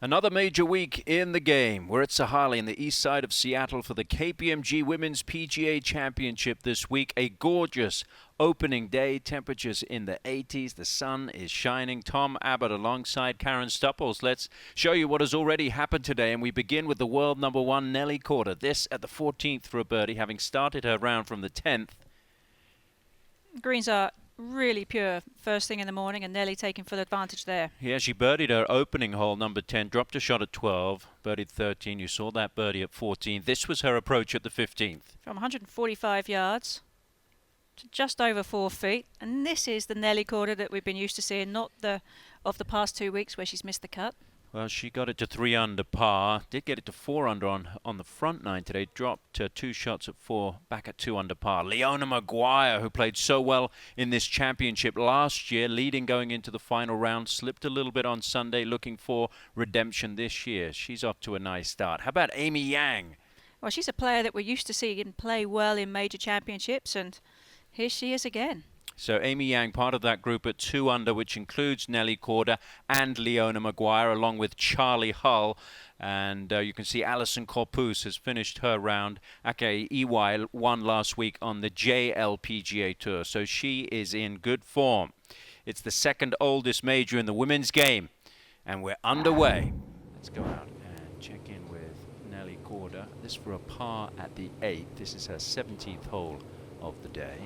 Another major week in the game. We're at Sahalee in the east side of Seattle for the KPMG Women's PGA Championship this week. A gorgeous opening day. Temperatures in the 80s. The sun is shining. Tom Abbott alongside Karen Stupples. Let's show you what has already happened today. And we begin with the world number one, Nelly Korda. This at the 14th for a birdie, having started her round from the 10th. Greens are really pure first thing in the morning, and Nelly taking full advantage there. Yeah, she birdied her opening hole, number 10, dropped a shot at 12, birdied 13. You saw that birdie at 14. This was her approach at the 15th. From 145 yards to just over 4 feet, and this is the Nelly Korda that we've been used to seeing, not the of the past 2 weeks where she's missed the cut. Well, she got it to 3 under par. Did get it to 4 under on the front nine today. Dropped 2 shots at 4, back at 2 under par. Leona Maguire, who played so well in this championship last year, leading going into the final round, slipped a little bit on Sunday, looking for redemption this year. She's off to a nice start. How about Amy Yang? Well, she's a player that we're used to seeing play well in major championships, and here she is again. So Amy Yang, part of that group at 2 under, which includes Nelly Korda and Leona Maguire, along with Charlie Hull. And you can see Alison Corpus has finished her round. Ake Iwai won last week on the LPGA Tour, so she is in good form. It's the second oldest major in the women's game, and we're underway. Let's go out and check in with Nelly Korda. This for a par at the 8th. This is her 17th hole of the day.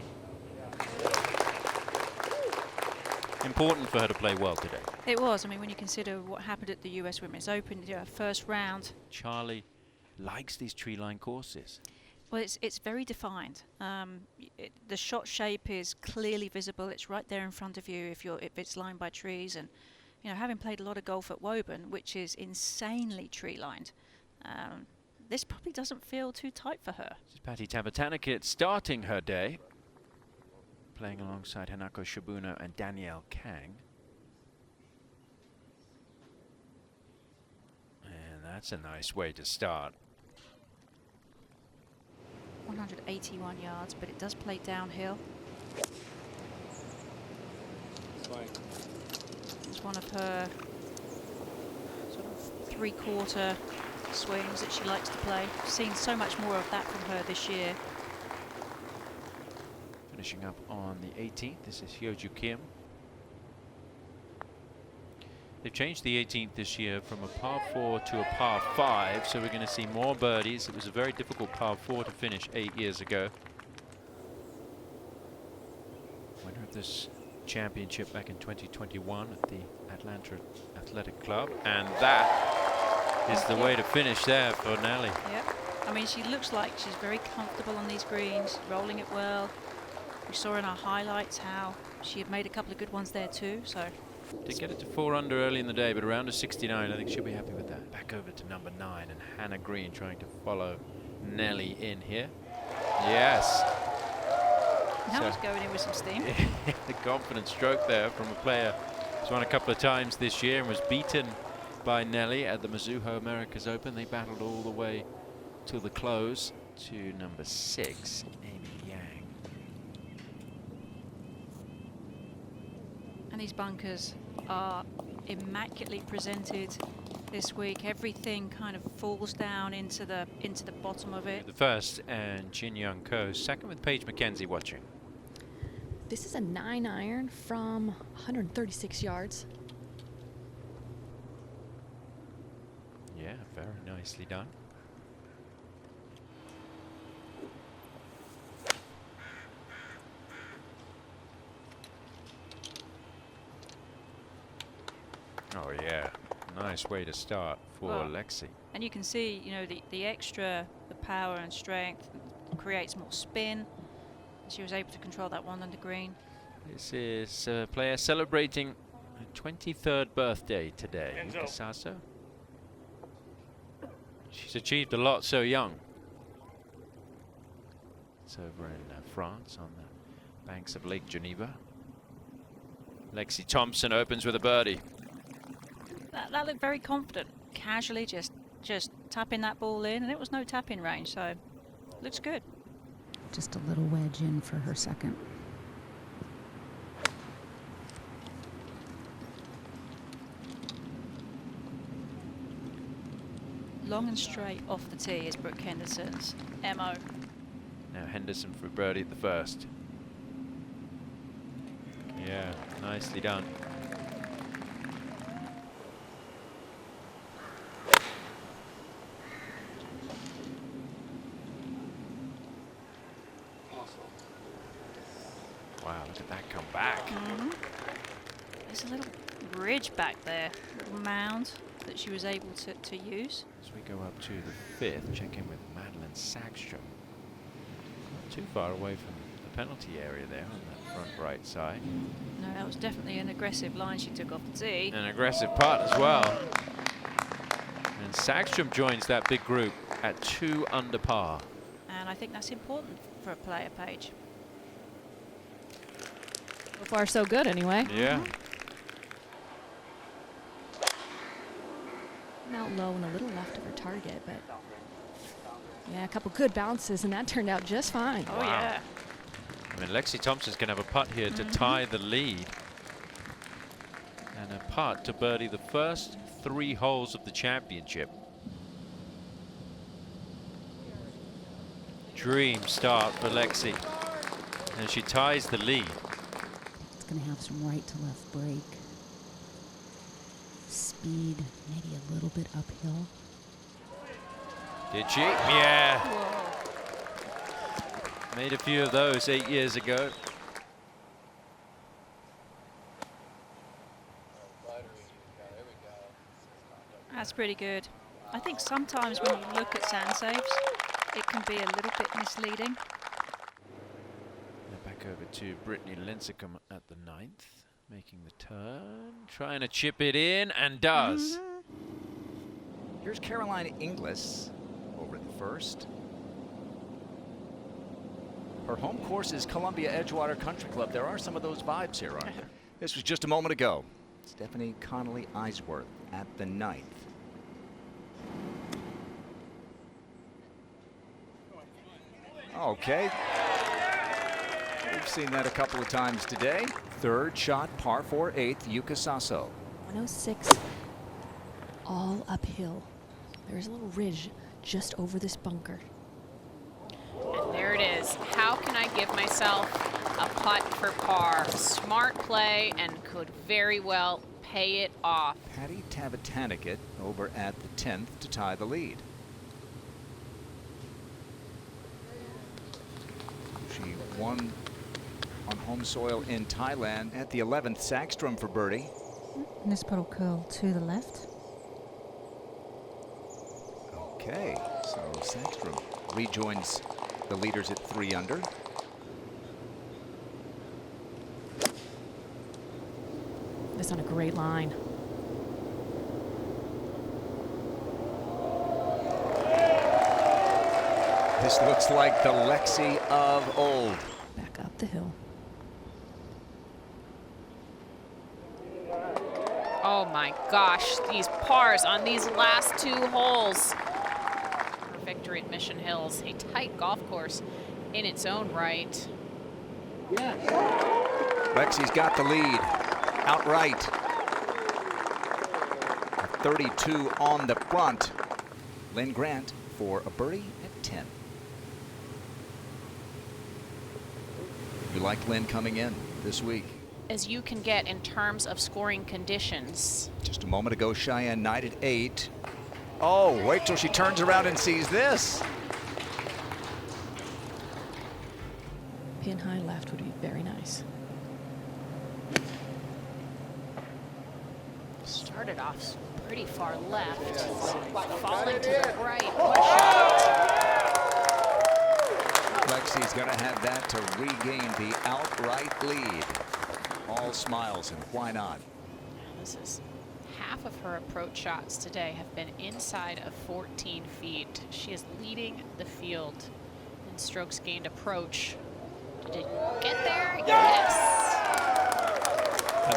Important for her to play well today. It was. I mean, when you consider what happened at the US Women's Open, first round. Charlie likes these tree-line courses. Well, it's very defined. The shot shape is clearly visible. It's right there in front of you if it's lined by trees. And having played a lot of golf at Woburn, which is insanely tree-lined, this probably doesn't feel too tight for her. This is Patty Tavatanakit starting her day, playing alongside Hanako Shibuno and Danielle Kang. And that's a nice way to start. 181 yards, but it does play downhill. It's one of her sort of three-quarter swings that she likes to play. Seen so much more of that from her this year. Finishing up on the 18th, this is Hyoju Kim. They've changed the 18th this year from a par 4 to a par 5, so we're going to see more birdies. It was a very difficult par 4 to finish 8 years ago. Winner of this championship back in 2021 at the Atlanta Athletic Club, and that is the way to finish there for Nelly. Yep. I mean, she looks like she's very comfortable on these greens, rolling it well. We saw in our highlights how she had made a couple of good ones there too. So did get it to 4 under early in the day, but around a 69, I think she'll be happy with that. Back over to number 9, and Hannah Green trying to follow Nelly in here. Yes. Now it's going in with some steam. The confident stroke there from a player who's won a couple of times this year and was beaten by Nelly at the Mizuho Americas Open. They battled all the way to the close to number 6, Amy Yang. And these bunkers are immaculately presented this week. Everything kind of falls down into the bottom of it. The first, and Jin Young Ko second, with Paige McKenzie watching. This is a 9-iron from 136 yards. Yeah, very nicely done. Oh yeah, nice way to start for Lexi. And you can see, the extra, the power and strength creates more spin. She was able to control that one under green. This is a player celebrating her 23rd birthday today, Yuka Saso. She's achieved a lot so young. It's over in France on the banks of Lake Geneva. Lexi Thompson opens with a birdie. That looked very confident, casually just tapping that ball in, and it was no tap-in range, so looks good. Just a little wedge in for her second. long and straight off the tee is Brooke Henderson's MO. Now Henderson for birdie at the first. Yeah, nicely done. Wow, look at that come back. There's a little ridge back there, little mound that she was able to use. As we go up to the fifth, check in with Madeline Sackstrom. Not too far away from the penalty area there on that front right side. No, that was definitely an aggressive line she took off the tee. An aggressive putt as well. And Sackstrom joins that big group at 2 under par. And I think that's important for a player, Paige. So far, so good anyway. Yeah. Out low and a little left of her target, but yeah, a couple good bounces, and that turned out just fine. Oh, yeah. I mean, Lexi Thompson's going to have a putt here to tie the lead. And a putt to birdie the first 3 holes of the championship. Dream start for Lexi. And she ties the lead. It's going to have some right to left break. Speed, maybe a little bit uphill. Did she? Yeah. Whoa. Made a few of those 8 years ago. That's pretty good. I think sometimes when you look at sand saves, it can be a little bit misleading. Now back over to Brittany Lincecum at the 9th. Making the turn, trying to chip it in, and does. Here's Caroline Inglis over at the first. Her home course is Columbia Edgewater Country Club. There are some of those vibes here, aren't there? This was just a moment ago. Stephanie Connolly Eisworth at the 9th. Okay. We've seen that a couple of times today. Third shot, par 4, 8th, Yuka Sasso. 106, all uphill. There's a little ridge just over this bunker. And there it is. How can I give myself a putt for par? Smart play and could very well pay it off. Patty Tavatanikit over at the 10th to tie the lead. She won on home soil in Thailand at the 11th. Sackstrom for birdie. And this putt will curl to the left. Okay, so Sackstrom rejoins the leaders at 3 under. This on a great line. This looks like the Lexi of old. Back up the hill. Oh my gosh, these pars on these last 2 holes. For victory at Mission Hills, a tight golf course in its own right. Lexi's got the lead outright. 32 on the front. Lynn Grant for a birdie at 10. You like Lynn coming in this week? As you can get in terms of scoring conditions. Just a moment ago, Cheyenne Knight at 8. Oh, wait till she turns around and sees this. Pin high left would be very nice. Started off pretty far left, falling to the right. What a shot. Lexi's going to have that to regain the outright lead. All smiles, and why not? This is half of her approach shots today have been inside of 14 feet. She is leading the field in strokes gained approach. Did it get there? Yes.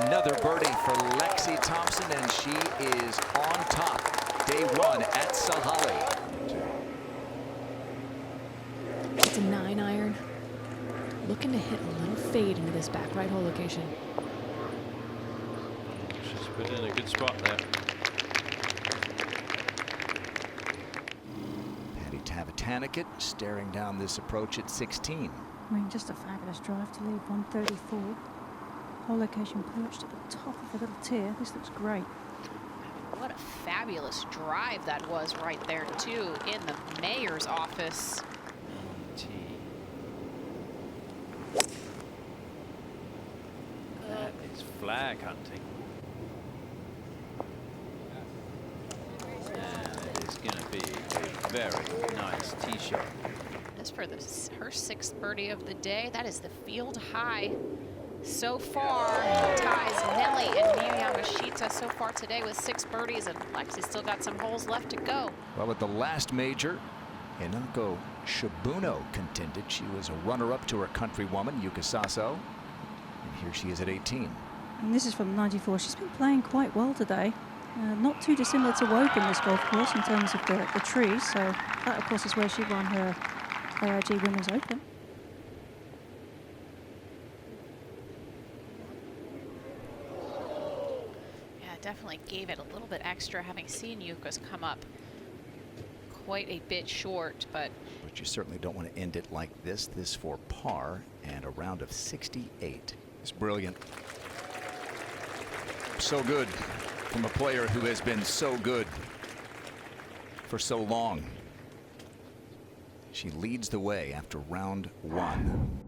Another birdie for Lexi Thompson, and she is on top. Day 1 at Sahali. It's a 9-iron. Looking to hit a little fade into this back right hole location. She's put in a good spot there. Havatanikit staring down this approach at 16. I mean, just a fabulous drive to lead 134. Whole location perched at the top of a little tier. This looks great. What a fabulous drive that was right there, too, in the mayor's office. That is flag hunting. And it is going to be a very nice tee shot. This for her 6th birdie of the day. That is the field high so far. Ties Nelly and Miyu Yamashita so far today with 6 birdies, and Lexi still got some holes left to go. Well, at the last major, Hinako Shibuno contended. She was a runner-up to her countrywoman, Yuka Saso. And here she is at 18. And this is from 94. She's been playing quite well today. Not too dissimilar to Woburn, this golf course, in terms of the trees. So that, of course, is where she won her AIG Women's Open. Yeah, definitely gave it a little bit extra, having seen Yuka's come up quite a bit short, but you certainly don't want to end it like this. This for par and a round of 68. It's brilliant. So good from a player who has been so good for so long. She leads the way after round 1.